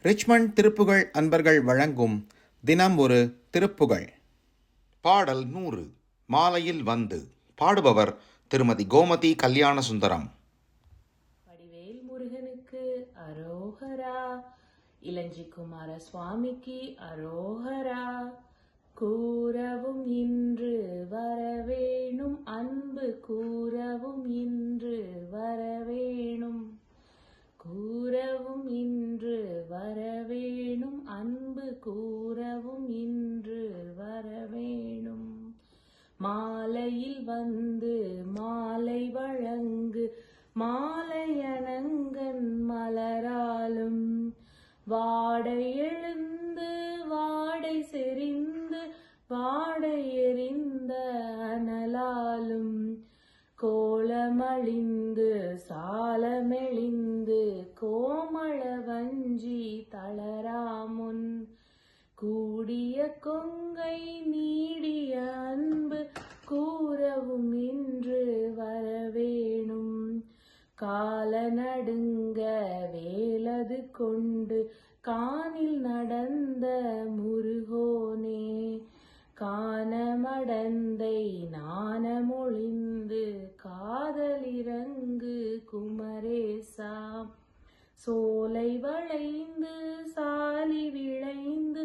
Richmond Thiruppugazh அன்பர்கள் வழங்கும் தினம் ஒரு திருப்புகழ். பாடல் 100. மாலையில் வந்து. பாடுபவர் திருமதி கோமதி கல்யாண சுந்தரம். வடிவேல் முருகனுக்கு அரோகரா, இளஞ்சி குமார சுவாமிக்கு அரோகரா. கூறவும் இன்று வரவேணும் அன்பு, கூறவும் இன்று வரவேணும், கூறவும் இன்று வரவேணும் அன்பு, கூறவும் இன்று வரவேணும். மாலையில் வந்து மாலை வழங்கு, மாலையணங்கன் மலராலும், வாடை எழுந்து வாடை செறிந்து வாடை எறிந்த அனலாலும், கோலமழிந்து சாலமெளிந்து கோமள வஞ்சி தளராமுன், கூடிய கொங்கை நீடிய அன்பு, கூறவும் இன்று வரவேணும். கால நடுங்க வேலது கொண்டு கானில் நடந்த முருகோனே, கானமடந்தை நாணமொழிந்து காதலிறங்கு குமரேசா. சோலை வளைந்து சாலி விளைந்து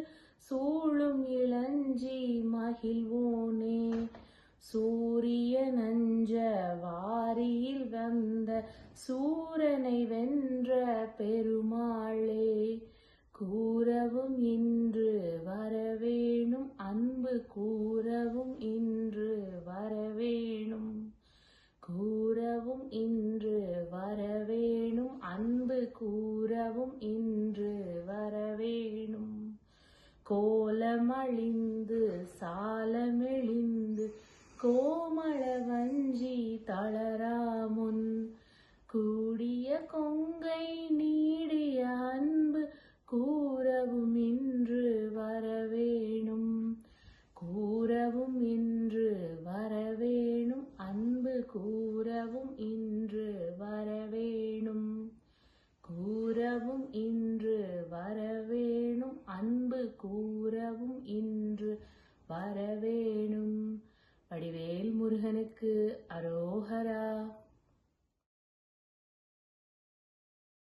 சூழும் இளஞ்சி மகிழ்வோனே, சூரிய நஞ்ச வாரியில் வந்த சூரனை வென்ற பெருமாளே, கூறவும் இன்று வரவேணும் அன்பு, கூறவும் இன்று வரவேணும், கூறவும் இன்று வரவேணும் அன்பு, கூறவும் இன்று வரவேணும். கோலமழிந்து சாலமெளிந்து கோமள வஞ்சி தளராமுன், கூடிய கொங்கை நீடிய அன்பு, கூறவும் இன்று வரவேணும், கூறவும் இன்று வரவேணும் அன்பு, கூறவும் இன்று வரவேணும், கூறவும் இன்று வரவேணும் அன்பு, கூறவும் இன்று வரவேணும். வடிவேல் முருகனுக்கு அரோகரா.